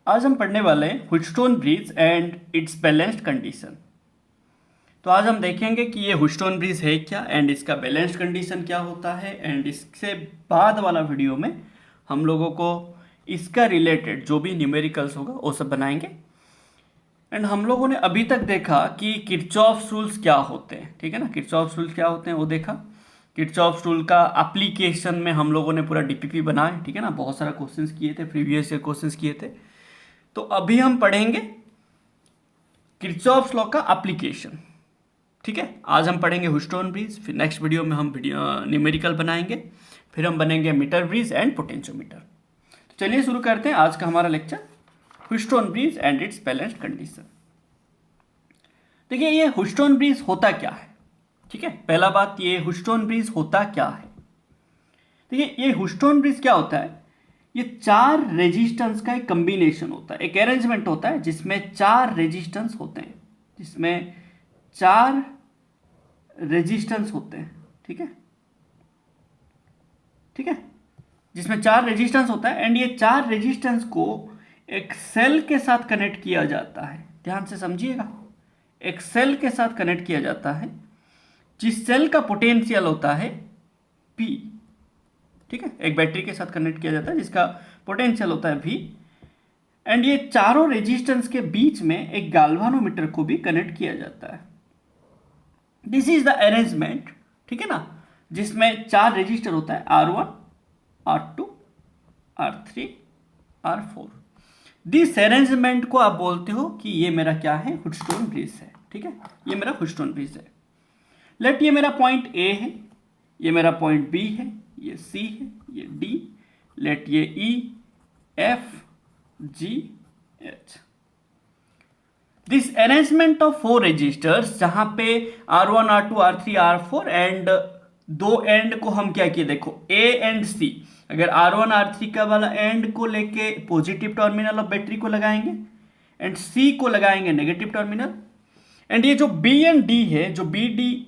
आज हम पढ़ने वाले हैं Wheatstone bridge and it's balanced condition. तो आज हम देखेंगे कि ये व्हीटस्टोन ब्रिज है क्या एंड इसका बैलेंस्ड कंडीशन क्या होता है। एंड इससे बाद वाला वीडियो में हम लोगों को इसका रिलेटेड जो भी न्यूमेरिकल्स होगा वो सब बनाएंगे। एंड हम लोगों ने अभी तक देखा कि किरचॉफ्स रूल्स क्या होते हैं, ठीक है ना। किरचॉफ्स रूल्स क्या होते हैं वो देखा। किरचॉफ्स रूल का एप्लीकेशन में हम लोगों ने पूरा डीपीपी बनाया, ठीक है ना। बहुत सारा क्वेश्चंस किए थे, प्रीवियस ईयर क्वेश्चंस किए थे। तो अभी हम पढ़ेंगे किरचॉफ्स लॉ का एप्लीकेशन, ठीक है। आज हम पढ़ेंगे व्हीटस्टोन ब्रिज, फिर नेक्स्ट वीडियो में हम न्यूमेरिकल बनाएंगे, फिर हम बनेंगे मीटर ब्रिज एंड पोटेंशियोमीटर। तो चलिए शुरू करते हैं आज का हमारा lecture, Wheatstone bridge and it's balanced condition. देखिए ये व्हीटस्टोन ब्रिज होता क्या है, ठीक है। पहला बात, ये व्हीटस्टोन ब्रिज होता क्या है। देखिए ये व्हीटस्टोन ब्रिज क्या होता है, ये चार रेजिस्टेंस का एक कॉम्बिनेशन होता है, एक अरेंजमेंट होता है जिसमें चार रेजिस्टेंस होते हैं, जिसमें चार रेजिस्टेंस होते हैं, ठीक है, ठीक है, जिसमें चार रेजिस्टेंस होता है। एंड ये चार रेजिस्टेंस को एक सेल के साथ कनेक्ट किया जाता है। ध्यान से समझिएगा, एक सेल के साथ कनेक्ट किया जाता है जिस सेल का पोटेंशियल होता है P, ठीक है। एक बैटरी के साथ कनेक्ट किया जाता है जिसका पोटेंशियल होता है V। एंड ये चारों रेजिस्टेंस के बीच में एक गाल्वानोमीटर को भी कनेक्ट किया जाता है। दिस इज द अरेंजमेंट, ठीक है ना, जिसमें चार रेजिस्टर होता है R1, R2, R3, R4। This arrangement को आप बोलते हो कि ये मेरा क्या है, व्हीटस्टोन ब्रिज है, ठीक है। ये मेरा व्हीटस्टोन ब्रिज है। लेट ये मेरा पॉइंट A है, ये मेरा पॉइंट B है, ये C है, ये D। लेट ये E, F, G, H। This arrangement of four resistors, जहां पे R1, R2, R3, R4 and दो एंड को हम क्या किए, देखो A एंड C। अगर R1, R3 का वाला एंड को लेके पॉजिटिव टर्मिनल ऑफ बैटरी को लगाएंगे एंड C को लगाएंगे नेगेटिव टर्मिनल। एंड ये जो B एंड D है, जो बी डी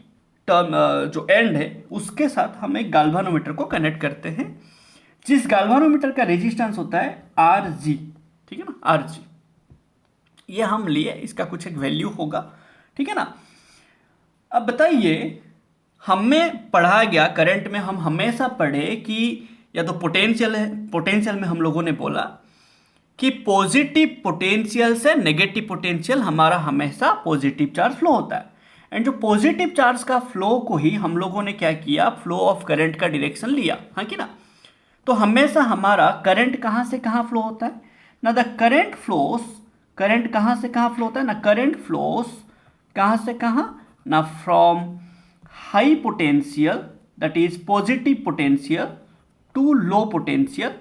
टर्म जो एंड है, उसके साथ हम एक गाल्वानोमीटर को कनेक्ट करते हैं, जिस गाल्वानोमीटर का रेजिस्टेंस होता है Rg, ठीक है ना, Rg। ये हम लिए, इसका कुछ एक वैल्यू होगा, ठीक है ना। अब बताइए, हमें पढ़ा गया करंट में, हम हमेशा पढ़े कि या तो पोटेंशियल है, पोटेंशियल में हम लोगों ने बोला कि पॉजिटिव पोटेंशियल से नेगेटिव पोटेंशियल हमारा हमेशा पॉजिटिव चार्ज फ्लो होता है। एंड जो पॉजिटिव चार्ज का फ्लो को ही हम लोगों ने क्या किया, फ्लो ऑफ करंट का डायरेक्शन लिया, हाँ कि ना। तो हमेशा हमारा करंट कहाँ से कहाँ फ्लो होता है ना, द करंट फ्लोस, करंट कहाँ से कहाँ फ्लो होता है ना, करंट फ्लोस कहाँ से कहाँ ना, from high potential that is positive potential to low potential,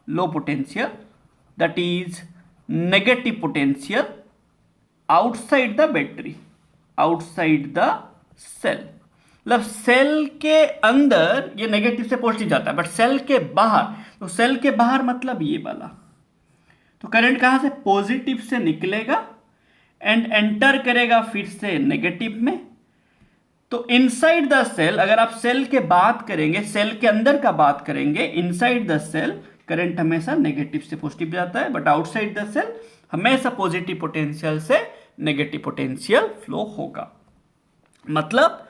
low potential that is negative potential outside the battery, outside the cell. मतलब सेल के अंदर ये नेगेटिव से पॉजिटिव जाता है, बट सेल के बाहर, तो सेल के बाहर मतलब ये वाला, तो करंट कहां से, पॉजिटिव से निकलेगा एंड एंटर करेगा फिर से नेगेटिव में। तो इनसाइड द सेल, अगर आप सेल के बात करेंगे, सेल के अंदर का बात करेंगे, इनसाइड द सेल करंट हमेशा नेगेटिव से पॉजिटिव जाता है, बट आउटसाइड द सेल हमेशा पॉजिटिव पोटेंशियल से नेगेटिव पोटेंशियल फ्लो होगा। मतलब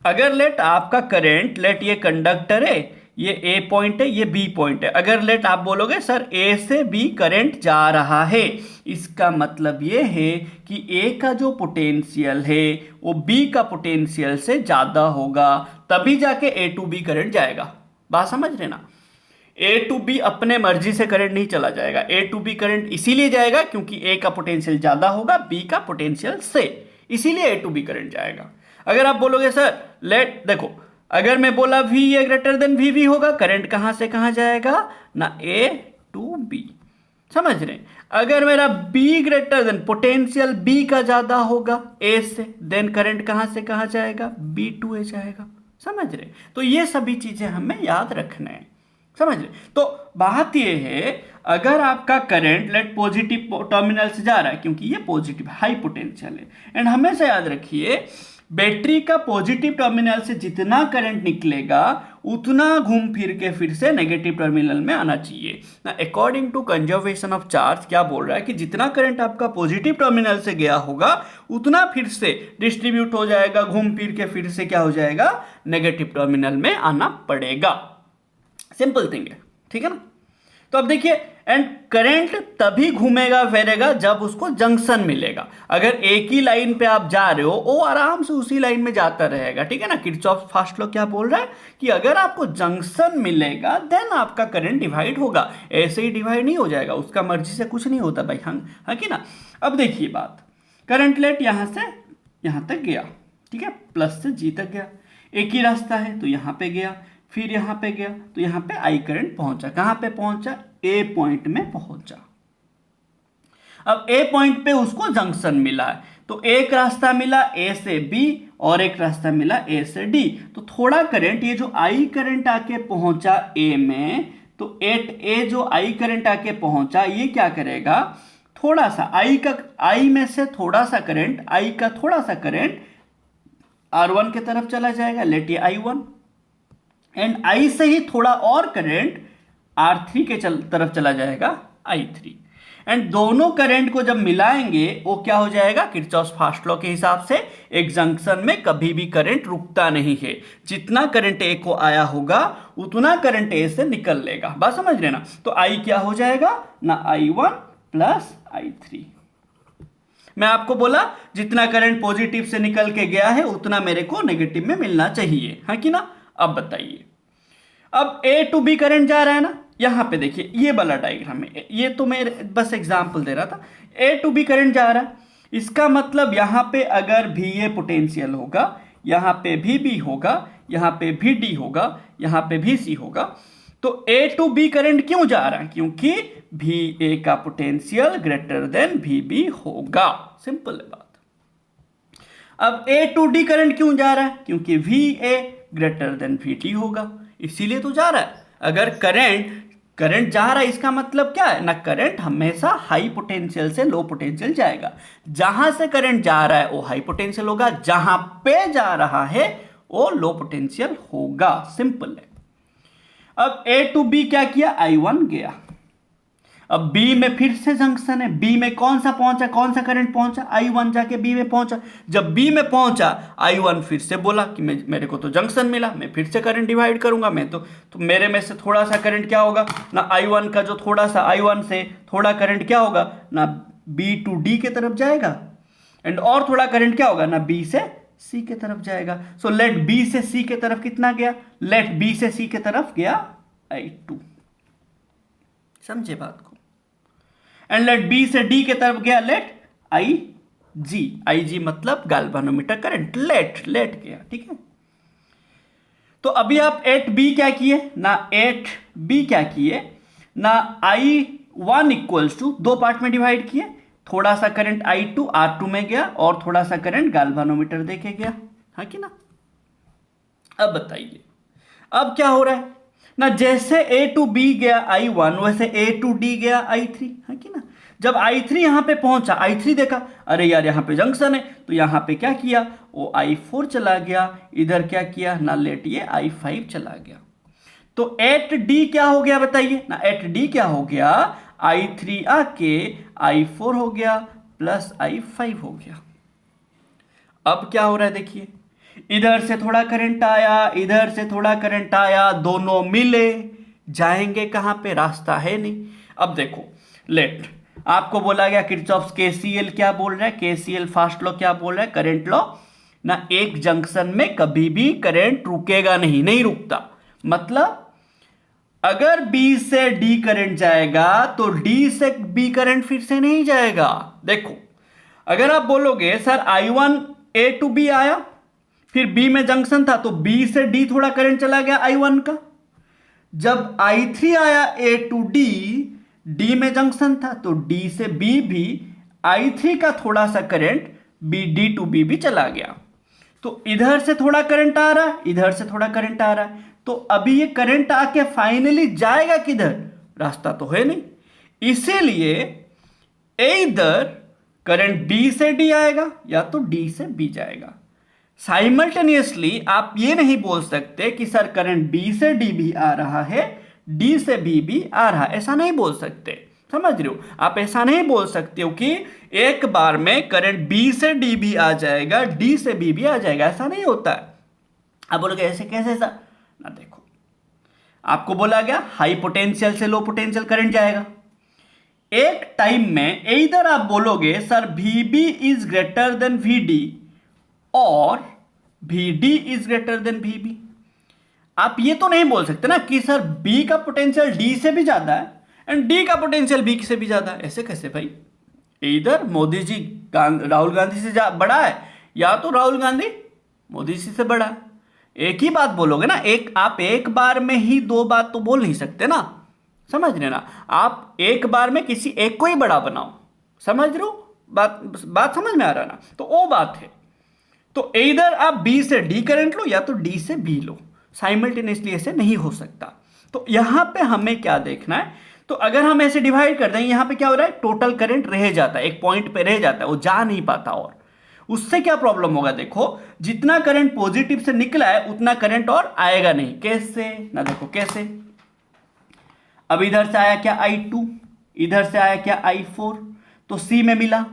अगर लेट आपका करंट, लेट ये कंडक्टर है, ये A पॉइंट है, ये B पॉइंट है, अगर लेट आप बोलोगे सर A से B करंट जा रहा है, इसका मतलब ये है कि A का जो पोटेंशियल है वो B का पोटेंशियल से ज्यादा होगा, तभी जाके A टू B करंट जाएगा। बात समझ रहे ना। A टू B अपने मर्जी से करंट नहीं चला जाएगा, A टू B करंट इसीलिए जाएगा क्योंकि A का पोटेंशियल ज्यादा होगा B का पोटेंशियल से, इसीलिए A टू B करंट जाएगा। अगर आप बोलोगे सर लेट, देखो अगर मैं बोला V ए ग्रेटर देन VV होगा, करंट कहां से कहां जाएगा ना, A टू B, समझ रहे। अगर मेरा B greater than, potential B का ज्यादा होगा A से, देन करंट कहां से कहां जाएगा, B टू A जाएगा, समझ रहे। तो ये सभी चीजें हमें याद रखना है, समझ रहे। तो बात ये है, अगर आपका करंट लेट पॉजिटिव टर्मिनल से जा रहा है, क्योंकि ये पॉजिटिव हाई पोटेंशियल है, एंड हमेशा याद रखिए बैटरी का पॉजिटिव टर्मिनल से जितना करंट निकलेगा उतना घूम फिर के फिर से नेगेटिव टर्मिनल में आना चाहिए ना। According to conservation of charge क्या बोल रहा है कि जितना करंट आपका पॉजिटिव टर्मिनल से गया होगा उतना फिर से डिस्ट्रीब्यूट हो जाएगा, घूम फिर के फिर से क्या हो जाएगा, नेगेटिव टर्मिनल में आना पड़ेगा। सिंपल थिंग है, ठीक है ना। तो अब देखिए, एंड करंट तभी घूमेगा फिरेगा जब उसको जंक्शन मिलेगा। अगर एक ही लाइन पे आप जा रहे हो वो आराम से उसी लाइन में जाता रहेगा, ठीक है ना। किरचॉफ फर्स्ट लॉ क्या बोल रहा है कि अगर आपको जंक्शन मिलेगा देन आपका करंट डिवाइड होगा, ऐसे ही डिवाइड नहीं हो जाएगा, उसका मर्जी से कुछ नहीं होता भाई, हाँ कि ना। अब देखिए बात, करंट लेट यहां से यहां तक गया, ठीक है, प्लस से जी तक गया, एक ही रास्ता है तो यहां पे गया, फिर यहां पे गया तो यहां पे आई करंट पहुंचा, कहां पे पहुंचा, ए पॉइंट में पहुंचा। अब ए पॉइंट पे उसको जंक्शन मिला है तो एक रास्ता मिला ए से बी और एक रास्ता मिला ए से डी। तो थोड़ा करंट, ये जो आई करंट आके पहुंचा ए में, तो एट ए जो आई करंट आके पहुंचा ये क्या करेगा, थोड़ा सा आई में से थोड़ा सा करंट, आई का थोड़ा सा करंट R1 के तरफ चला जाएगा, लेट ये I1, एंड आई से ही थोड़ा और करंट R3 के तरफ चला जाएगा, I3, एंड दोनों करंट को जब मिलाएंगे वो क्या हो जाएगा, किरचॉफ फर्स्ट लॉ के हिसाब से एक जंक्शन में कभी भी करंट रुकता नहीं है, जितना करंट ए को आया होगा उतना करंट ए से निकल लेगा। बात समझ रहे ना। तो आई क्या हो जाएगा ना, I1 प्लस I3। मैं आपको बोला जितना करंट पॉजिटिव से निकल के गया है उतना मेरे को नेगेटिव में मिलना चाहिए, हाँ कि ना। अब बताइए, अब ए टू बी करंट जा रहा है ना, यहां पे देखिए ये वाला डायग्राम है, ये तो मैं बस एग्जांपल दे रहा था। ए टू बी करंट जा रहा है, इसका मतलब यहां पे अगर भी ए पोटेंशियल होगा, यहां पे भी बी होगा, यहां पे भी डी होगा, यहां पे भी सी होगा, तो ए टू बी करंट क्यों जा रहा है, क्योंकि भी ए का पोटेंशियल ग्रेटर देन भी बी होगा, सिंपल है बात। अब ए टू डी करंट क्यों जा रहा है, क्योंकि V A greater than V D होगा, इसीलिए तो जा रहा है। अगर करंट जा रहा है इसका मतलब क्या है ना, करंट हमेशा हाई पोटेंशियल से लो पोटेंशियल जाएगा। जहां से करंट जा रहा है वो हाई पोटेंशियल होगा, जहां पे जा रहा है वो लो पोटेंशियल होगा, सिंपल है। अब ए टू बी क्या किया, I1 गया, अब बी में फिर से जंक्शन है, बी में कौन सा पहुंचा, कौन सा करंट पहुंचा, I1 जाके बी में पहुंचा। जब बी में पहुंचा I1 फिर से बोला कि मेरे को तो जंक्शन मिला, मैं फिर से करंट डिवाइड करूंगा, मैं तो मेरे में से थोड़ा सा करंट क्या होगा ना, I1 का जो थोड़ा सा, I1 से थोड़ा करंट क्या होगा ना, बी टू डी के तरफ जाएगा, एंड और थोड़ा करंट क्या होगा ना, बी से सी के तरफ जाएगा। सो लेट बी से सी के तरफ कितना गया, लेट बी से सी के तरफ गया I2, समझे बात को। एंड लेट बी से डी के तरफ गया, लेट आई जी मतलब गैल्वेनोमीटर करंट, लेट गया, ठीक है। तो अभी आप एट बी क्या किए ना, एट बी क्या किए ना, I1 इक्वल्स टू दो पार्ट में डिवाइड किए, थोड़ा सा करंट I2 R2 में गया और थोड़ा सा करंट गैल्वेनोमीटर देके गया, हाँ कि ना। अब बताइए अब क्या हो रहा है ना, जैसे ए टू बी गया I1 वैसे ए टू डी गया I3, है कि ना। जब I3 यहां पे पहुंचा, I3 देखा अरे यार यहां पे जंक्शन है, तो यहां पे क्या किया, वो I4 चला गया, इधर क्या किया ना, लेट ये I5 चला गया। तो एट डी क्या हो गया बताइए ना, एट डी क्या हो गया, I3 आके I4 हो गया प्लस I5 हो गया। अब क्या हो रहा है देखिए, इधर से थोड़ा करंट आया, इधर से थोड़ा करंट आया, दोनों मिले, जाएंगे कहां पे, रास्ता है नहीं। अब देखो लेट, आपको बोला गया किरचॉफ्स केसीएल क्या बोल रहा है, केसीएल फर्स्ट लॉ क्या बोल रहा है, करंट लॉ ना, एक जंक्शन में कभी भी करंट रुकेगा नहीं रुकता। मतलब अगर बी से डी करंट जाएगा तो डी से बी करंट फिर से नहीं जाएगा। देखो अगर आप बोलोगे sir I1 A to be आया, फिर बी में जंक्शन था तो बी से डी थोड़ा करंट चला गया I1 का, जब I3 आया ए टू डी, डी में जंक्शन था तो डी से बी भी I3 का थोड़ा सा current B D to B भी चला गया। तो इधर से थोड़ा करंट आ रहा है, इधर से थोड़ा करंट आ रहा है, तो अभी ये करंट आके फाइनली जाएगा किधर, रास्ता तो है नहीं, इसीलिए इधर करंट बी से डी आएगा या तो डी से बी जाएगा। साइमल्टेनियसली आप ये नहीं बोल सकते कि सर करंट बी से डी भी आ रहा है, डी से बी भी आ रहा है, ऐसा नहीं बोल सकते। समझ रहे हो, आप ऐसा नहीं बोल सकते हो कि एक बार में करंट बी से डी भी आ जाएगा, डी से बी भी आ जाएगा, ऐसा नहीं होता है। अब बोलोगे ऐसे कैसे सर? ना देखो, आपको बोला गया हाई पोटेंशियल से लो पोटेंशियल करंट जाएगा। एक टाइम में इधर आप बोलोगे sir VB is greater then VD और VD is greater then VB। आप ये तो नहीं बोल सकते ना कि सर B का पोटेंशियल D से भी ज्यादा है एंड D का पोटेंशियल B से भी ज्यादा है, ऐसे कैसे भाई? इधर मोदी जी राहुल गांधी से बड़ा है या तो राहुल गांधी मोदी जी से बड़ा है। एक ही बात बोलोगे ना, आप एक बार में ही दो बात तो बोल नहीं सकते ना, समझ रहे ना? आप एक बार में किसी एक को ही बड़ा बनाओ, समझ रहे हो बात समझ में आ रहा है ना? तो वो बात है। तो इधर आप B से D करंट लो या तो D से B लो, साइमल्टेनियसली ऐसे नहीं हो सकता। तो यहां पे हमें क्या देखना है, तो अगर हम ऐसे डिवाइड कर दें, यहां पे क्या हो रहा है, टोटल करंट रह जाता है, एक पॉइंट पे रह जाता है, वो जा नहीं पाता। और उससे क्या प्रॉब्लम होगा, देखो जितना करंट पॉजिटिव से निकला है उतना करंट और आएगा नहीं। कैसे ना, देखो कैसे। अब इधर से आया क्या I2, इधर से आया क्या I4, तो C में मिला,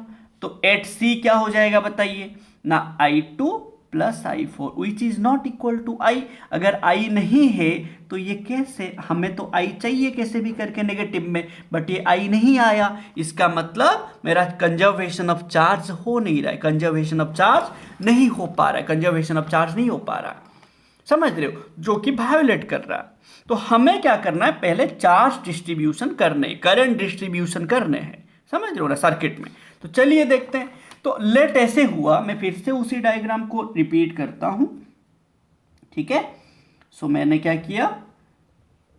तो एट C क्या हो जाएगा बताइए ना, I2 plus I4 which is not equal to I। अगर I नहीं है तो ये कैसे, हमें तो I चाहिए कैसे भी करके नेगेटिव में, बट ये I नहीं आया, इसका मतलब मेरा कंजर्वेशन ऑफ चार्ज हो नहीं रहा है, कंजर्वेशन ऑफ चार्ज नहीं हो पा रहा है, कंजर्वेशन ऑफ चार्ज नहीं हो पा रहा है, समझ रहे हो, जो कि वायोलेट कर रहा है। तो हमें क्या करना है, पहले चार्ज डिस्ट्रीब्यूशन करने, करंट डिस्ट्रीब्यूशन करने हैं, समझ रहे हो ना, सर्किट में। तो चलिए देखते हैं। तो लेट ऐसे हुआ, मैं फिर से उसी डायग्राम को रिपीट करता हूं, ठीक है। सो मैंने क्या किया,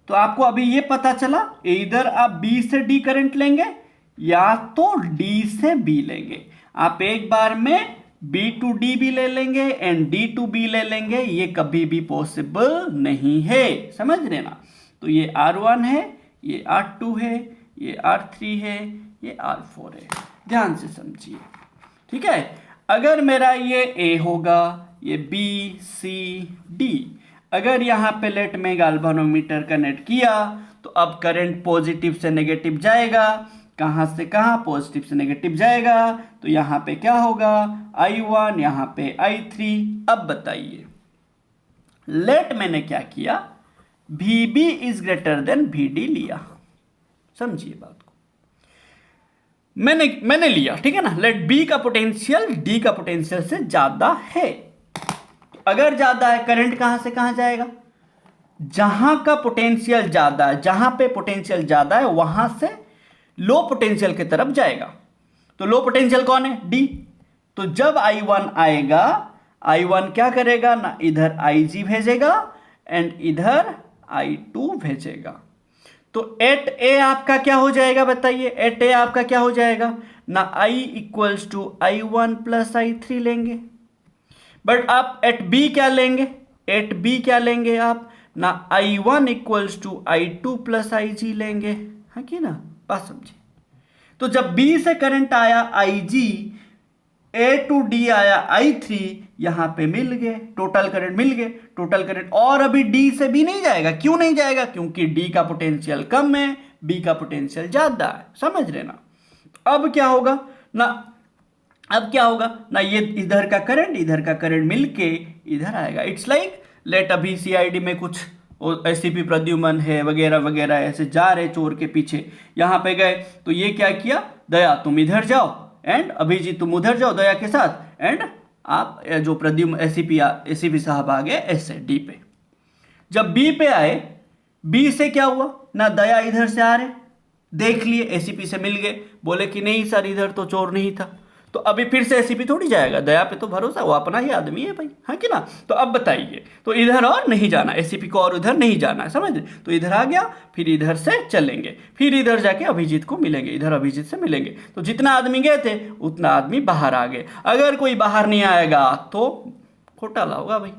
तो आपको अभी ये पता चला इधर आप B से D करंट लेंगे या तो D से B लेंगे। आप एक बार में B to D भी ले लेंगे एंड D to B ले लेंगे, ये कभी भी पॉसिबल नहीं है, समझ रहे ना। तो ये R1 है, ये R2 है, ये R3 है, ये R4 है, ध्यान से समझिए, ठीक है। अगर मेरा ये A होगा, ये B C D, अगर यहाँ पे लेट में गाल्वानोमीटर कनेक्ट किया तो अब करंट पॉजिटिव से नेगेटिव जाएगा, कहाँ से कहाँ, पॉजिटिव से नेगेटिव जाएगा, तो यहाँ पे क्या होगा, I1, यहाँ पे I3। अब बताइए, लेट मैंने क्या किया, VB is greater then VD लिया, समझिए बात को, मैंने लिया, ठीक है ना। लेट B का पोटेंशियल D का पोटेंशियल से ज्यादा है, अगर ज्यादा है करंट कहां से कहां जाएगा, जहां का पोटेंशियल ज्यादा है, जहां पे पोटेंशियल ज्यादा है वहां से लो पोटेंशियल की तरफ जाएगा। तो लो पोटेंशियल कौन है, D। तो जब I1 आएगा, I1 क्या करेगा ना, इधर IG भेजेगा एंड इधर I2 भेजेगा। तो एट A आपका क्या हो जाएगा बताइए, एट A आपका क्या हो जाएगा ना, I equals to I1 plus I3 लेंगे। बट आप एट B क्या लेंगे, एट B क्या लेंगे आप ना, I1 equals to I2 plus IG लेंगे, है कि ना, बात समझिए। तो जब B से करंट आया IG, A टू D आया I3, यहां पे मिल गए, टोटल करंट मिल गए, टोटल करंट। और अभी D से B नहीं जाएगा, क्यों नहीं जाएगा, क्योंकि D का पोटेंशियल कम है, B का पोटेंशियल ज्यादा है, समझ रहे ना। अब क्या होगा ना, अब क्या होगा ना, ये इधर का करंट मिलके इधर आएगा। इट्स लाइक लेट अभी CID में कुछ SCP प्रद्युमन है वगैरह वगैरह, ऐसे जा रहे चोर के पीछे, यहां पे गए तो ये क्या किया, दया तुम इधर जाओ एंड अभिजीत तुम उधर जाओ दया के साथ, एंड आप जो प्रद्युमन SCP साहब आ गए ऐसे D पे। जब B पे आए, B से क्या हुआ ना, दया इधर से आ रहे, देख लिए SCP से मिल गए, बोले कि नहीं सर इधर तो चोर नहीं था, तो अभी फिर से SCP थोड़ी जाएगा, दया पे तो भरोसा, वो अपना ही आदमी है भाई, है कि ना। तो अब बताइए, तो इधर और नहीं जाना, SCP को और उधर नहीं जाना है, समझ। तो इधर आ गया, फिर इधर से चलेंगे, फिर इधर जाके अभिजीत को मिलेंगे, इधर अभिजीत से मिलेंगे। तो जितना आदमी गए थे उतना आदमी बाहर आ गए, अगर कोई बाहर नहीं आएगा तो घोटाला होगा भाई,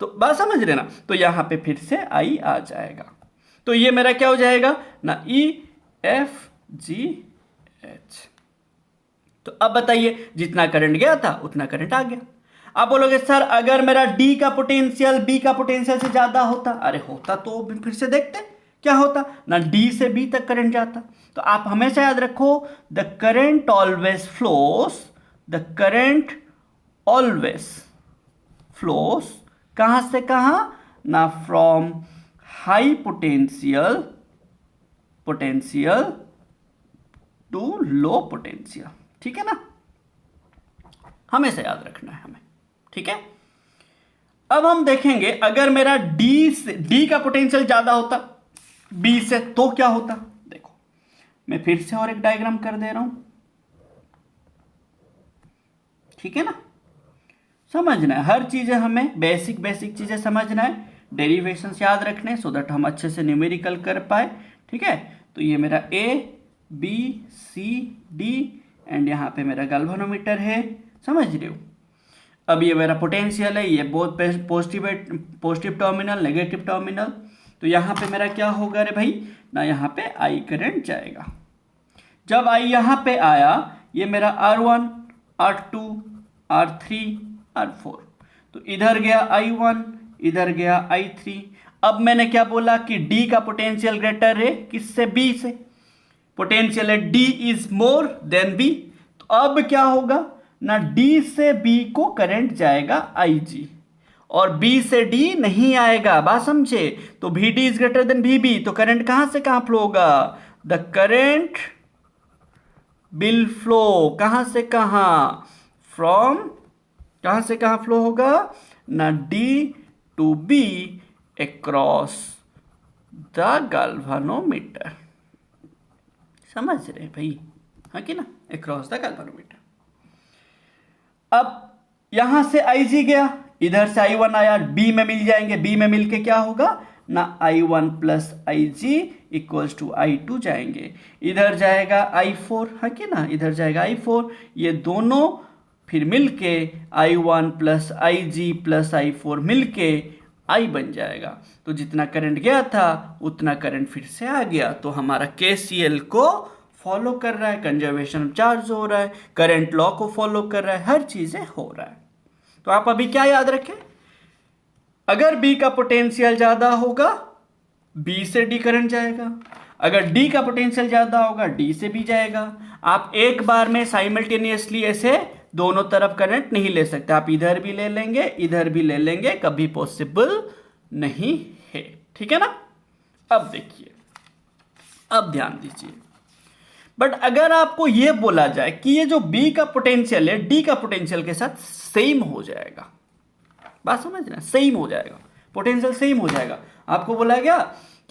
तो बात समझ रहे ना। तो यहां पे फिर से I आ जाएगा, तो ये मेरा क्या हो जाएगा ना, EFGH। तो अब बताइए, जितना करंट गया था उतना करंट आ गया। आप बोलोगे सर अगर मेरा डी का पोटेंशियल बी का पोटेंशियल से ज्यादा होता, अरे होता तो फिर से देखते क्या होता ना, डी से बी तक करंट जाता। तो आप हमेशा याद रखो the current always flows, the current always flows कहां से कहां ना, from high potential to low potential. ठीक है ना, हमेशा याद रखना है हमें। ठीक है, अब हम देखेंगे अगर मेरा डी का पोटेंशियल ज्यादा होता बी से तो क्या होता। देखो मैं फिर से और एक डायग्राम कर दे रहा हूं, ठीक है ना, समझना है हर चीजें, हमें बेसिक चीजें समझना है, डेरिवेशन याद रखने सो दैट हम अच्छे से न्यूमेरिकल कर पाए। ठीक है, तो ये मेरा A B C D and यहाँ पे मेरा गैल्वेनोमीटर है, समझ रहे हो। अब ये मेरा पोटेंशियल है, ये बहुत पॉजिटिव टर्मिनल नेगेटिव टर्मिनल, तो यहाँ पे मेरा क्या होगा रे भाई ना, यहाँ पे आई करंट जाएगा। जब आई यहाँ पे आया, ये मेरा R1 R2 R3 R4, तो इधर गया I1 इधर गया I3। अब मैंने क्या बोला कि D का पोटेंशियल ग्रेटर है किससे, B से, पोटेंशियल है D is more than B, तो अब क्या होगा ना, D से B को करंट जाएगा IG और B से D नहीं आएगा, बात समझे। तो VD is greater then VB, तो करंट कहां से कहां फ्लो होगा, द करंट विल फ्लो कहां से कहां, फ्रॉम कहां से कहां फ्लो होगा ना, D to B across the galvanometer. समझ रहे भाई, हाँ कि ना, अक्रॉस द गैल्वेनोमीटर। अब यहां से IG गया, इधर से I1 आया, B में मिल जाएंगे, B में मिलके क्या होगा ना, I1 plus IG equals to I2 जाएंगे, इधर जाएगा I4, है कि ना, इधर जाएगा I4, ये दोनों फिर मिलके I1 plus IG plus I4 मिलके I बन जाएगा। तो जितना करंट गया था उतना करंट फिर से आ गया, तो हमारा KCL को फॉलो कर रहा है, कंजर्वेशन चार्ज हो रहा है, करंट लॉ को फॉलो कर रहा है, हर चीजें हो रहा है। तो आप अभी क्या याद रखें, अगर B का पोटेंशियल ज्यादा होगा B से D करंट जाएगा, अगर D का पोटेंशियल ज्यादा होगा D से B जाएगा। आप एक बार में साइमल्टेनियसली ऐसे दोनों तरफ करंट नहीं ले सकते, आप इधर भी ले लेंगे इधर भी ले लेंगे, कभी पॉसिबल नहीं है। ठीक है ना, अब देखिए, अब ध्यान दीजिए, बट अगर आपको यह बोला जाए कि ये जो B का पोटेंशियल है D का पोटेंशियल के साथ सेम हो जाएगा, बात समझना, सेम हो जाएगा, पोटेंशियल सेम हो जाएगा। आपको बोला गया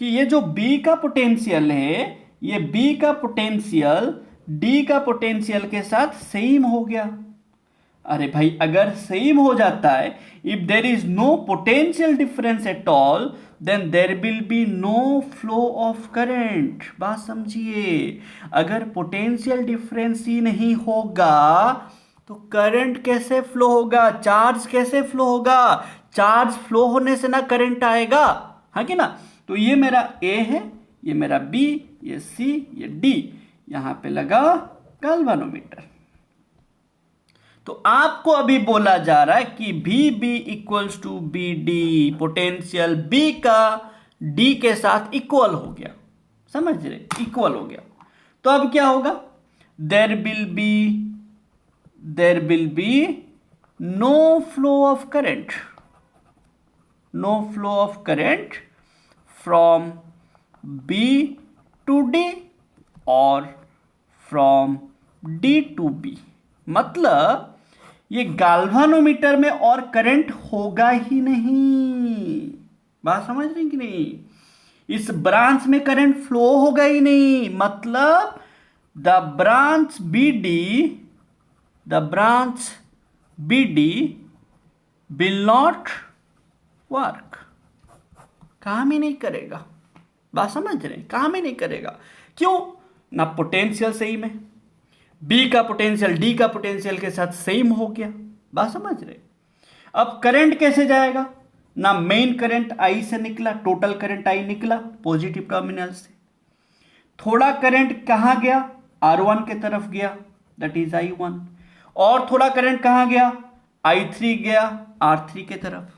कि ये जो B का पोटेंशियल है, ये B का पोटेंशियल D का पोटेंशियल के साथ सेम हो गया। अरे भाई अगर सेम हो जाता है, if there is no potential difference at all then there will be no flow of current. बात समझिए, अगर पोटेंशियल डिफरेंस ही नहीं होगा तो करंट कैसे फ्लो होगा, चार्ज कैसे फ्लो होगा, चार्ज फ्लो होने से ना करंट आएगा, हाँ कि ना। तो ये मेरा A है, ये मेरा B, ये C, ये D, यहां पे लगा गैल्वेनोमीटर। तो आपको अभी बोला जा रहा है कि VB equals to BD, potential B का D के साथ इक्वल हो गया, समझ रहे, इक्वल हो गया। तो अब क्या होगा, there will be no flow of current, no flow of current from B to D और फ्रॉम D टू B। मतलब ये गैल्वेनोमीटर में और करंट होगा ही नहीं, बात समझ रहे हैं कि नहीं, इस ब्रांच में करंट फ्लो होगा ही नहीं। मतलब the branch BD will not work, काम ही नहीं करेगा, बात समझ रहे हैं, काम ही नहीं करेगा। क्यों ना, पोटेंशियल सही में B का पोटेंशियल D का पोटेंशियल के साथ सेम हो गया, बात समझ रहे। अब करंट कैसे जाएगा ना, मेन करंट I से निकला, टोटल करंट I निकला पॉजिटिव टर्मिनल से, थोड़ा करंट कहां गया, R1 के तरफ गया, दैट इज I1, और थोड़ा करंट कहां गया, I3 गया R3 के तरफ।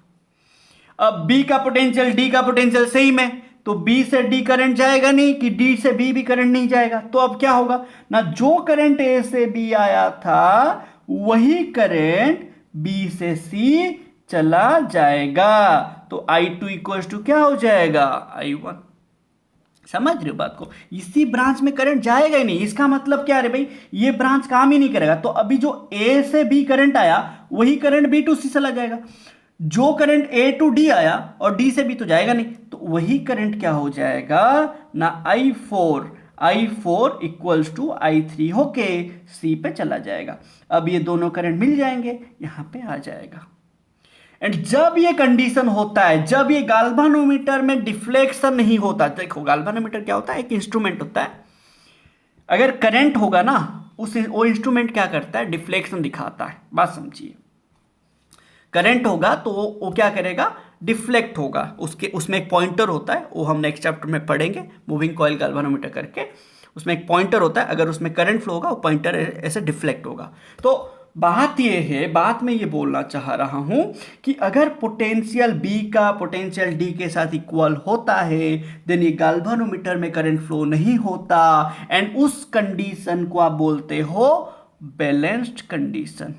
अब B का पोटेंशियल D का पोटेंशियल सेम है, तो B से D करंट जाएगा नहीं कि D से B भी करंट नहीं जाएगा। तो अब क्या होगा ना, जो करंट A से B आया था वही करंट B से C चला जाएगा। तो I2 इक्वल टू क्या हो जाएगा, I1। समझ रहे हो बात को, इसी ब्रांच में करंट जाएगा ही नहीं। इसका मतलब क्या है भाई, ये ब्रांच काम ही नहीं करेगा। तो अभी जो A से B करंट आया वही करंट B टू C चला जाएगा। जो करंट A टू D आया और D से B तो जाएगा नहीं, तो वही करंट क्या हो जाएगा ना, I4 इक्वल्स टू I3 होके C पे चला जाएगा। अब ये दोनों करंट मिल जाएंगे, यहां पे आ जाएगा। एंड जब ये कंडीशन होता है, जब ये गाल्वानोमीटर में डिफ्लेक्शन नहीं होता, देखो गाल्वानोमीटर क्या होता है, एक इंस्ट्रूमेंट होता है। अगर करंट होगा ना, वो इंस्ट्रूमेंट क्या करता है, डिफ्लेक्शन दिखाता है। बात समझिए, करंट होगा तो वो क्या करेगा, डिफ्लेक्ट होगा। उसमें एक पॉइंटर होता है, वो हम नेक्स्ट चैप्टर में पढ़ेंगे मूविंग कॉइल गाल्वानोमीटर करके। उसमें एक पॉइंटर होता है, अगर उसमें करंट फ्लो होगा वो पॉइंटर ऐसे डिफ्लेक्ट होगा। तो बात ये है, बात में ये बोलना चाह रहा हूं कि अगर पोटेंशियल B का पोटेंशियल D के साथ इक्वल होता है, देन ये गाल्वानोमीटर में करंट फ्लो नहीं होता। एंड उस कंडीशन को आप बोलते हो बैलेंस्ड कंडीशन।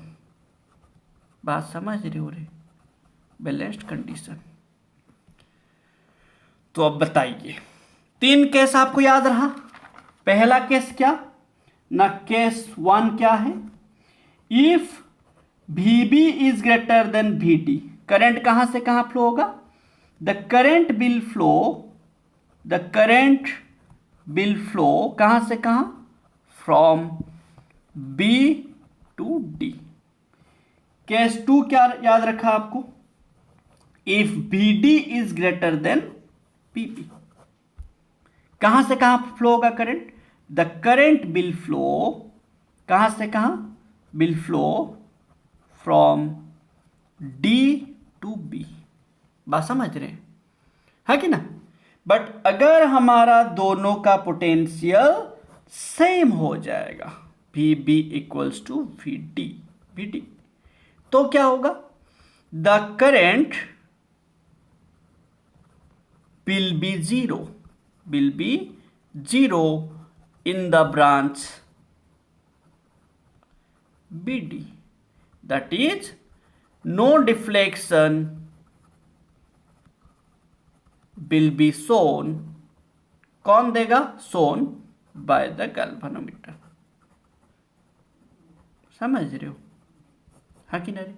बात समझ रहे हो रे, बैलेंस्ड कंडीशन। तो अब बताइए, 3 केस आपको याद रहा। पहला केस क्या ना, केस 1 क्या है, if VB is greater then VD, current कहां से कहां फ्लो होगा, द करंट विल फ्लो कहां से कहां, from B to D। Case 2 क्या याद रखा आपको, if VD is greater than PP, कहां से कहां फ्लो होगा current, the current will flow कहां से कहां, will flow from D to B। बात समझ रहे हैं, है कि ना। बट अगर हमारा दोनों का पोटेंशियल सेम हो जाएगा, VB इक्वल्स टू VD, तो क्या होगा, the current will be zero in the branch BD, that is no deflection will be shown। कौन देगा, shown by the galvanometer। समझ रहे हो, हाँ कि नहीं,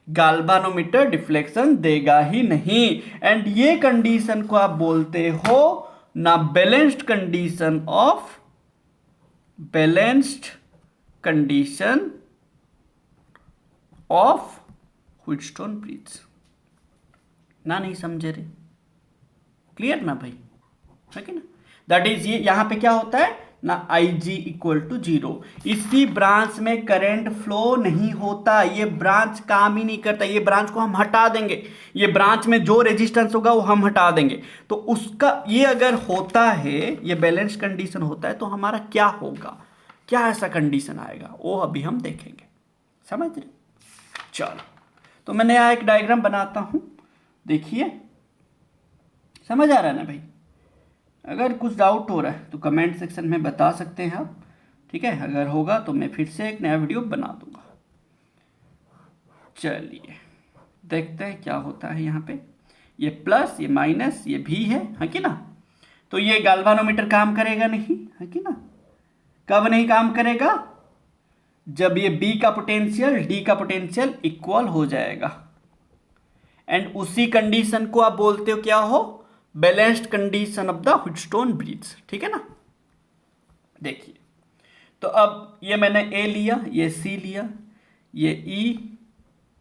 गाल्वानोमीटर डिफ्लेक्शन देगा ही नहीं। एंड ये कंडीशन को आप बोलते हो ना balanced condition of Wheatstone bridge. ना नहीं समझे रे, क्लियर ना भाई, है कि ना। दैट इज ये यहां पे क्या होता है ना, IG इक्वल टू 0। इसी ब्रांच में करंट फ्लो नहीं होता, ये ब्रांच काम ही नहीं करता। ये ब्रांच को हम हटा देंगे, ये ब्रांच में जो रेजिस्टेंस होगा वो हम हटा देंगे। तो उसका ये अगर होता है, ये बैलेंस कंडीशन होता है, तो हमारा क्या होगा, क्या ऐसा कंडीशन आएगा, वो अभी हम देखेंगे। समझ रहे, चलो तो मैं नया एक डायग्राम बनाता हूं, देखिए समझ आ रहा है ना भाई। अगर कुछ डाउट हो रहा है तो कमेंट सेक्शन में बता सकते हैं आप, ठीक है। अगर होगा तो मैं फिर से एक नया वीडियो बना दूंगा। चलिए देखते हैं क्या होता है। यहाँ पे ये प्लस, ये माइनस, ये भी है कि ना। तो ये गाल्वानोमीटर काम करेगा नहीं, है कि ना। कब नहीं काम करेगा, जब ये B का पोटेंशियल D का पोटेंशियल इक्वल हो जाएगा। एंड उसी कंडीशन को आप बोलते हो क्या हो, balanced condition of the Wheatstone bridge, ठीक है ना। देखिए तो अब ये मैंने A लिया, ये C लिया, ये E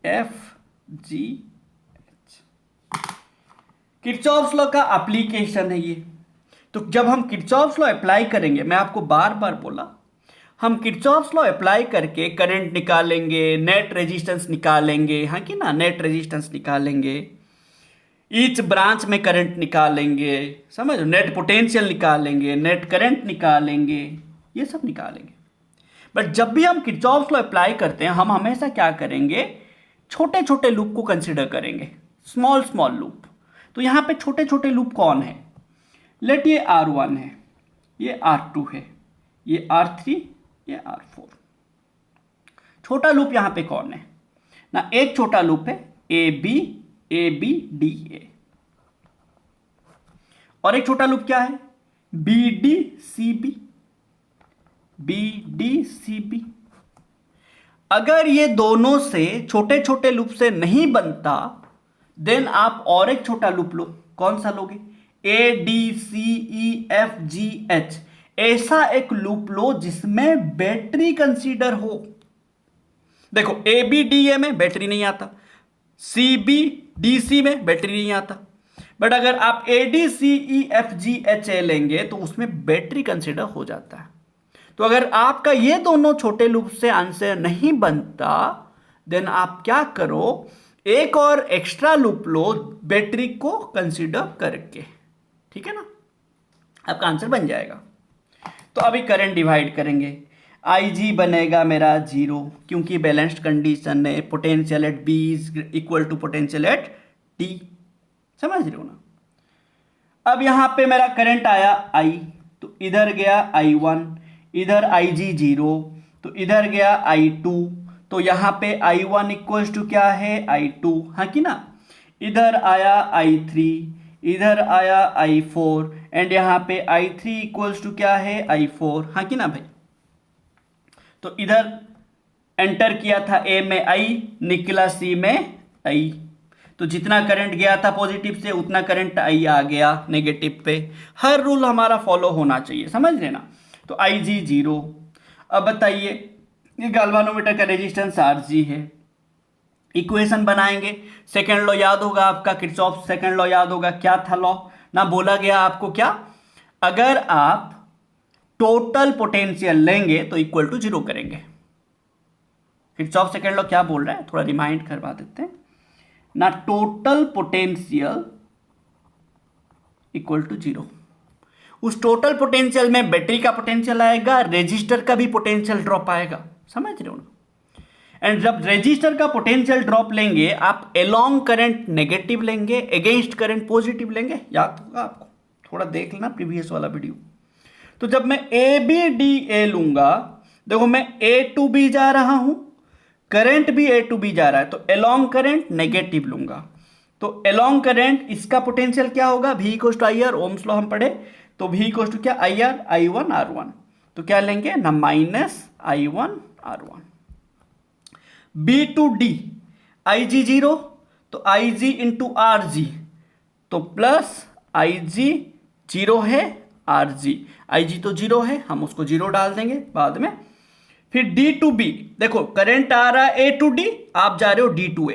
F G H, Kirchhoff's law का एप्लीकेशन है ये। तो जब हम किरचॉफ्स लॉ अप्लाई करेंगे, मैं आपको बार बार बोला, हम किरचॉफ्स लॉ अप्लाई करके करंट निकालेंगे, नेट रेजिस्टेंस निकालेंगे, हाँ कि ना, नेट रेजिस्टेंस निकालेंगे, ईच ब्रांच में करंट निकालेंगे, समझो, नेट पोटेंशियल निकालेंगे, नेट करंट निकालेंगे, ये सब निकालेंगे। बट जब भी हम किरचॉफ्स लॉ अप्लाई करते हैं, हम हमेशा क्या करेंगे, छोटे छोटे लूप को कंसिडर करेंगे, स्मॉल स्मॉल लूप। तो यहाँ पे छोटे छोटे लूप कौन है? लेट ये R1 है, ये R2 है, ये R3, ये R4। छोटा लूप यहाँ पे कौन है ना? एक छोटा लूप है ABDA, और एक छोटा लूप क्या है? BDCB। अगर ये दोनों से छोटे छोटे लूप से नहीं बनता, देन आप और एक छोटा लूप लो। कौन सा लोगे? ADCEFGH। ऐसा एक लूप लो जिसमें बैटरी कंसीडर हो। देखो ABDA में बैटरी नहीं आता, CBDC में बैटरी नहीं आता, बट अगर आप ADCEFGHA लेंगे तो उसमें बैटरी कंसीडर हो जाता है। तो अगर आपका ये दोनों छोटे लूप से आंसर नहीं बनता, देन आप क्या करो, एक और एक्स्ट्रा लूप लो बैटरी को कंसीडर करके। ठीक है ना, आपका आंसर बन जाएगा। तो अभी करंट डिवाइड करेंगे, IG बनेगा मेरा 0, क्योंकि बैलेंस्ड कंडीशन है, potential at B is equal to potential at D। समझ रहे हो ना? अब यहां पे मेरा करंट आया I, तो इधर गया I1, इधर IG 0, तो इधर गया I2, तो यहां पे I1 इक्वल्स टू क्या है? I2, हाँ कि ना? इधर आया I3, इधर आया I4, एंड यहां पे I3 इक्वल्स टू क्या है? I4, हाँ कि ना भाई? तो इधर एंटर किया था A में I, निकला C में I। तो जितना करंट गया था पॉजिटिव से, उतना करंट I आ गया नेगेटिव पे। हर रूल हमारा फॉलो होना चाहिए, समझ लेना। तो IG 0। अब बताइए, ये गैल्वानोमीटर का रेजिस्टेंस RG है। इक्वेशन बनाएंगे, सेकेंड लॉ याद होगा आपका, किरचॉफ सेकेंड लॉ याद होगा। क्या था लॉ ना? बोला गया आपको क्या, अगर आप टोटल पोटेंशियल लेंगे तो इक्वल टू 0 करेंगे। किरचॉफ सेकेंड लॉ क्या बोल रहा है, थोड़ा रिमाइंड करवा देते हैं ना। Total potential equal to 0। उस टोटल पोटेंशियल में बैटरी का पोटेंशियल आएगा, रेजिस्टर का भी पोटेंशियल ड्रॉप आएगा। समझ रहे हो ना? एंड जब रेजिस्टर का पोटेंशियल ड्रॉप लेंगे, आप अलोंग करंट नेगेटिव लेंगे, अगेंस्ट करंट पॉजिटिव लेंगे। याद होगा आपको, थोड़ा देख लेना प्रीवियस वाला वीडियो। तो जब मैं ABDA लूंगा, देखो मैं A टू B जा रहा हूं, करंट भी A टू B जा रहा है, तो अलोंग करंट नेगेटिव लूंगा। तो अलोंग करंट इसका पोटेंशियल क्या होगा? V equals to IR, Ohm's law हम पढ़े, तो V इक्वल्स टू क्या? IR I1 R1। तो क्या लेंगे ना? Minus I1 R1। B to D, IG 0, तो IG इंटू RG, तो प्लस IG 0 है, RG IG तो 0 है, हम उसको 0 डाल देंगे बाद में। फिर D टू B, देखो करंट आ रहा है A टू D, आप जा रहे हो D to A।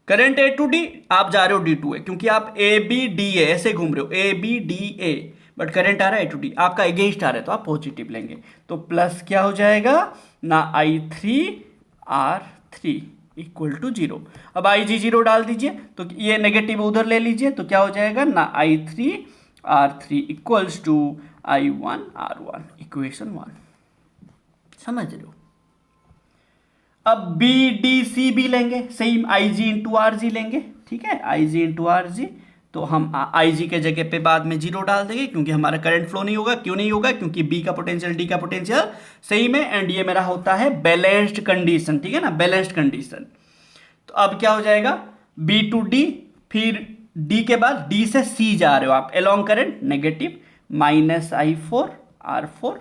Current A to D, आप जा रहे हो D टू A, क्योंकि आप ABDA ऐसे घूम रहे हो, ABDA, बट करंट आ रहा है A टू D, आपका अगेंस्ट आ रहा है तो आप पॉजिटिव लेंगे। तो प्लस क्या हो जाएगा ना? I3R3 equal to 0। अब IG 0 डाल दीजिए, तो ये नेगेटिव उधर ले लीजिए, तो क्या हो जाएगा ना? I3R3 equals to I1R1, equation 1। समझ रहे हो? अब BDCB लेंगे, सेम IG इंटू RG लेंगे। ठीक है, IG इंटू RG, तो हम IG के जगह पे बाद में 0 डाल देंगे, क्योंकि हमारा करंट फ्लो नहीं होगा। क्यों नहीं होगा? क्योंकि B का पोटेंशियल D का पोटेंशियल सेम है, एंड ये मेरा होता है बैलेंस्ड कंडीशन। ठीक है ना, बैलेंस्ड कंडीशन। तो अब क्या हो जाएगा? B टू D, फिर D के बाद D से C जा रहे हो आप, along current negative, minus I4 R4,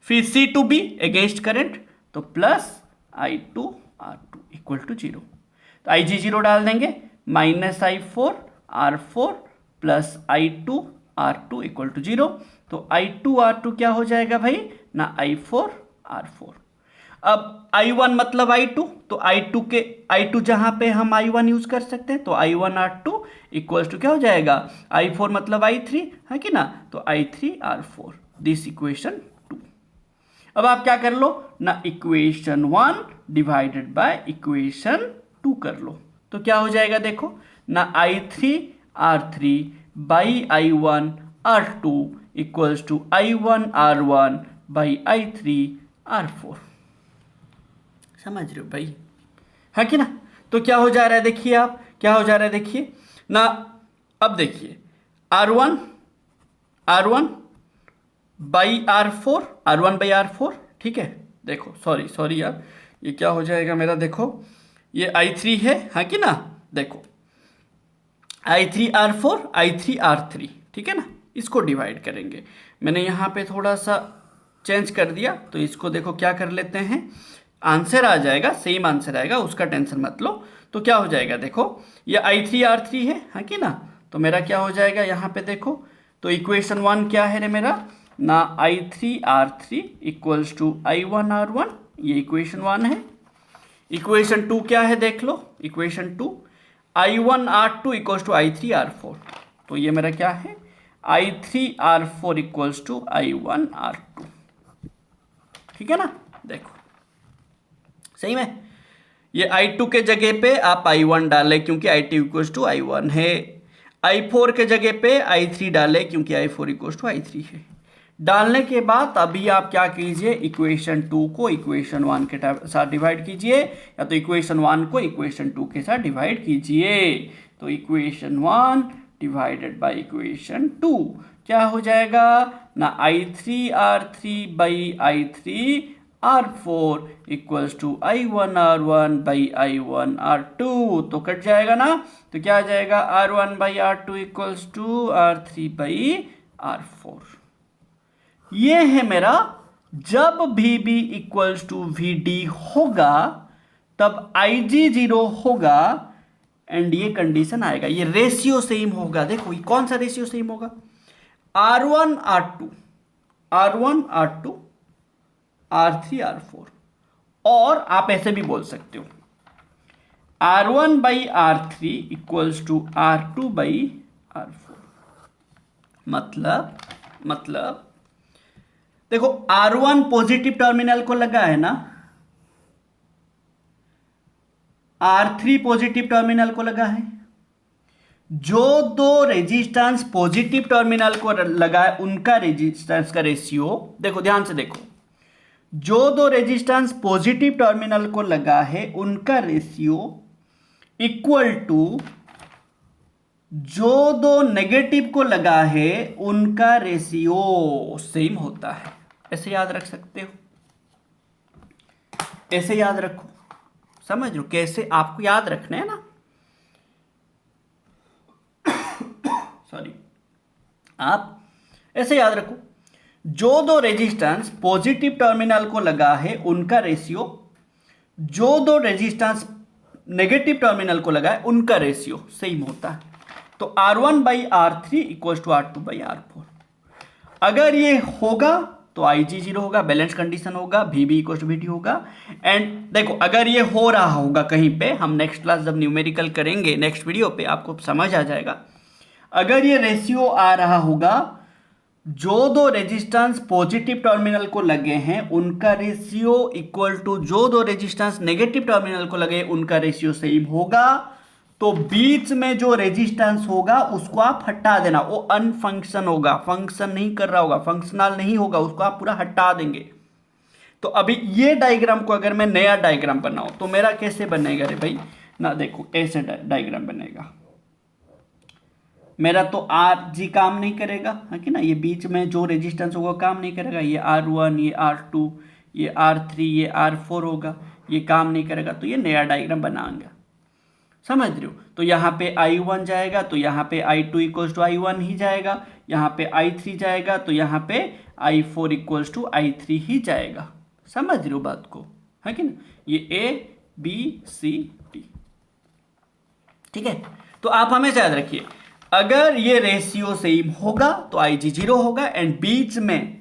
फिर C to B against current, तो plus I2 R2 equal to 0। तो IG 0 डाल देंगे, minus I4 R4 plus I2 R2 equal to 0। तो I2 R2 क्या हो जाएगा भाई ना? I4 R4। अब I1 मतलब I2, तो I2 जहां पे हम I1 यूज कर सकते हैं, तो I1 R2 इक्वल्स टू क्या हो जाएगा? I4 मतलब I3 है कि ना? तो I3 R4, दिस इक्वेशन 2। अब आप क्या कर लो ना? इक्वेशन 1 डिवाइडेड बाय इक्वेशन 2 कर लो, तो क्या हो जाएगा? देखो ना, I3 R3 by I1 R2 equals to I1 R1 by I3 R4। समझ रहे हो भाई, है कि ना? तो क्या हो जा रहा है देखिए, आप क्या हो जा रहा है देखिए ना। अब देखिए R1 बाई R4, ठीक है। देखो सॉरी यार, ये क्या हो जाएगा मेरा, देखो ये I3 है, हाँ कि ना। देखो I3R4, ठीक है ना, इसको डिवाइड करेंगे। मैंने यहाँ पे थोड़ा सा चेंज कर दिया, तो इसको देखो क्या कर लेते हैं, आंसर आ जाएगा, सेम आंसर आएगा, उसका टेंशन मत लो। तो क्या हो जाएगा देखो, ये I3R3 है, हाँ कि ना। तो मेरा क्या हो जाएगा यहाँ पे देखो, तो इक्वेशन 1 क्या है रे मेरा ना, I3R3 इक्वल्स टू I1R1, ये इक्वेशन 1 है। इक्वेशन 2 क्या है देख लो, equation 2 I1R2 equals to I3R4, तो ये मेरा क्या है, I3R4 इक्वल्स टू I1R2, ठीक है ना। देखो सही में, ये I2 के जगह पे आप I1 डालें क्योंकि I2 इक्वल्स टू I1 है, I4 के जगह पे I3 डालें क्योंकि I4 इक्वल्स टू I3 है। डालने के बाद अभी आप क्या कीजिए, इक्वेशन 2 को इक्वेशन 1 के साथ डिवाइड कीजिए, या तो इक्वेशन 1 को इक्वेशन 2 के साथ डिवाइड कीजिए। तो इक्वेशन 1 डिवाइडेड बाय इक्वेशन 2 क्या हो जाएगा ना, I3R3 by I3R4 equals to I1R1 by I1R2, तो कट जाएगा ना। तो क्या आ जाएगा, R1 by R2 equals to R3 by R4। ये है मेरा, जब VB इक्वल्स टू VD होगा तब IG 0 होगा, एंड ये कंडीशन आएगा, ये रेशियो सेम होगा। देखो ये कौन सा रेशियो सेम होगा, R1 R2 R3 R4, और आप ऐसे भी बोल सकते हो R1 by R3 equals to R2 by R4। मतलब देखो R1 पॉजिटिव टर्मिनल को लगा है ना, R3 पॉजिटिव टर्मिनल को लगा है। जो दो रेजिस्टेंस पॉजिटिव टर्मिनल को लगा है उनका रेजिस्टेंस का रेशियो, देखो ध्यान से देखो, जो दो रेजिस्टेंस पॉजिटिव टर्मिनल को लगा है उनका रेशियो इक्वल टू जो दो नेगेटिव को लगा है उनका रेशियो सेम होता है। ऐसे याद रख सकते हो, ऐसे याद रखो, समझ लो कैसे आपको याद रखना है ना। सॉरी, आप ऐसे याद रखो, जो दो रेजिस्टेंस पॉजिटिव टर्मिनल को लगा है उनका रेशियो, जो दो रेजिस्टेंस नेगेटिव टर्मिनल को लगा है उनका रेशियो सेम होता है। तो R1 by R3 equal to R2 by R4। अगर ये होगा तो IG 0 होगा, बैलेंस कंडीशन होगा, VB इक्वल टू VD होगा। एंड देखो अगर ये हो रहा होगा कहीं पे, हम नेक्स्ट क्लास जब न्यूमेरिकल करेंगे नेक्स्ट वीडियो पे आपको समझ आ जाएगा। अगर ये रेशियो आ रहा होगा, जो दो रेजिस्टेंस पॉजिटिव टर्मिनल को लगे हैं उनका रेशियो इक्वल टू जो दो रेजिस्टेंस नेगेटिव टर्मिनल को लगे उनका रेशियो सेम होगा, तो बीच में जो रेजिस्टेंस होगा उसको आप हटा देना, वो अनफंक्शन होगा, फंक्शन नहीं कर रहा होगा, फंक्शनल नहीं होगा, उसको आप पूरा हटा देंगे। तो अभी ये डायग्राम को अगर मैं नया डायग्राम बनाऊं तो मेरा कैसे बनेगा रे भाई ना, देखो ऐसे डायग्राम बनेगा मेरा। तो RG काम नहीं करेगा, है कि ना, ये बीच में जो रेजिस्टेंस होगा काम नहीं करेगा, ये R1, ये R2, ये R3, ये R4 होगा, ये काम नहीं करेगा। तो ये नया डायग्राम बनाएंगे, समझ रहे हो। तो यहाँ पे I1 जाएगा तो यहाँ पे I2 इक्वल्स टू I1 ही जाएगा, यहाँ पे I3 जाएगा तो यहाँ पे I4 इक्वल्स टू I3 ही जाएगा। समझ रहे हो बात को, है कि ना। ये A B C D, ठीक है। तो आप हमेशा याद रखिए, अगर ये रेशियो सेम होगा तो IG 0 होगा, एंड बीच में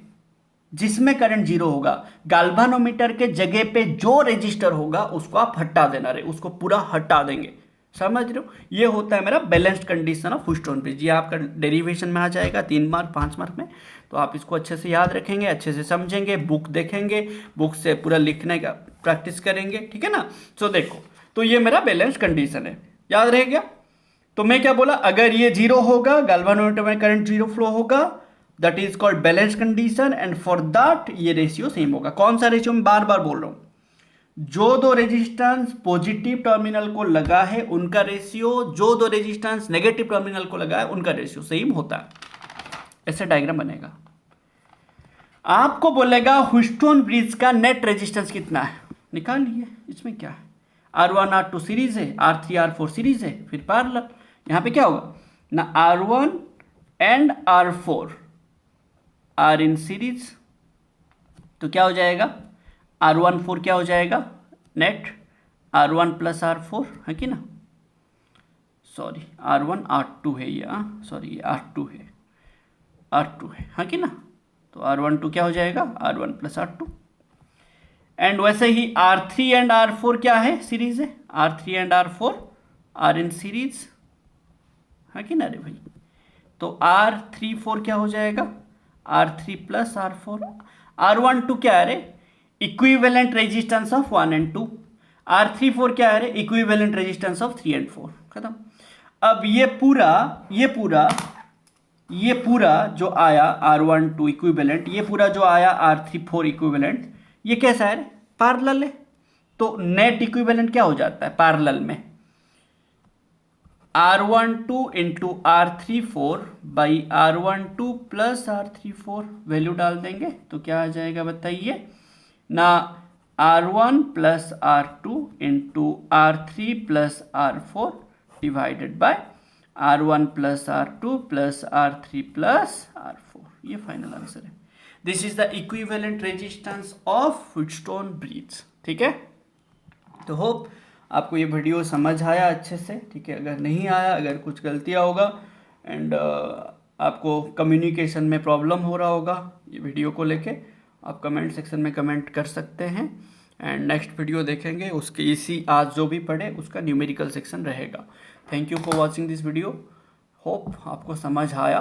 जिसमें करंट 0 होगा, गाल्वानोमीटर के जगह पे जो रेजिस्टर होगा उसको आप हटा देना रे, उसको पूरा हटा देंगे। समझ रहे हो, ये होता है मेरा balanced condition of Wheatstone bridge. ये आपका डेरिवेशन में आ जाएगा 3 मार्क 5 मार्क में। तो आप इसको अच्छे से याद रखेंगे, अच्छे से समझेंगे, बुक देखेंगे, बुक से पूरा लिखने का प्रैक्टिस करेंगे, ठीक है ना। तो देखो, तो ये मेरा बैलेंस्ड कंडीशन है, याद रहेगा। तो मैं क्या बोला, अगर ये 0 होगा, गाल्वानोमीटर में करंट 0 फ्लो होगा, that is called balance condition, and for that ये रेशियो सेम होगा। कौन सा रेशियो, मैं बार बार बोल रहा हूँ, जो दो रेजिस्टेंस पॉजिटिव टर्मिनल को लगा है उनका रेशियो, जो दो रेजिस्टेंस नेगेटिव टर्मिनल को लगा है उनका रेशियो सेम होता है। ऐसे डायग्राम बनेगा। आपको बोलेगा ह्यूस्टन ब्रिज का नेट रेजिस्टेंस कितना है, निकालिए। इसमें क्या है, R1 R2 सीरीज है, R3 R4 सीरीज है, फिर पैरेलल। यहां पे क्या होगा ना, R1 and R4 are in series, तो क्या हो जाएगा R14 क्या हो जाएगा नेट, R1 प्लस R4 है कि ना, सॉरी R1 R2 है ये, सॉरी ये R2 है, R2 है, हाँ कि ना, तो R12 क्या हो जाएगा R1 प्लस R2। एंड वैसे ही R3 एंड R4 क्या है, सीरीज है, R3 and R4 are in series, हाँ कि ना रे भाई। तो R34 क्या हो जाएगा R3 प्लस R4। R12 क्या है रे, equivalent resistance of 1 and 2। R34 क्या है रे, इक्विवेलेंट रेजिस्टेंस ऑफ 3 एंड 4। खत्म। अब ये पूरा जो आया R12 इक्विवेलेंट, ये पूरा जो आया R34 इक्विवेलेंट, ये कैसा है, पैरेलल है। तो नेट इक्विवेलेंट क्या हो जाता है पैरेलल में, R12 into R34 by R12 plus R34, value डाल देंगे तो क्या आ जाएगा बताइए ना, R1 plus R2 into R3 plus R4 divided by R1 plus R2 plus R3 plus R4, ये फाइनल आंसर है। This is the equivalent resistance of Wheatstone bridge. ठीक है, तो होप आपको ये वीडियो समझ आया अच्छे से। ठीक है, अगर नहीं आया, अगर कुछ गलतियाँ होगा एंड आपको कम्युनिकेशन में प्रॉब्लम हो रहा होगा ये वीडियो को लेके, आप कमेंट सेक्शन में कमेंट कर सकते हैं। एंड नेक्स्ट वीडियो देखेंगे उसके इसी आज जो भी पढ़े उसका न्यूमेरिकल सेक्शन रहेगा। Thank you for watching this video, hope आपको समझ आया।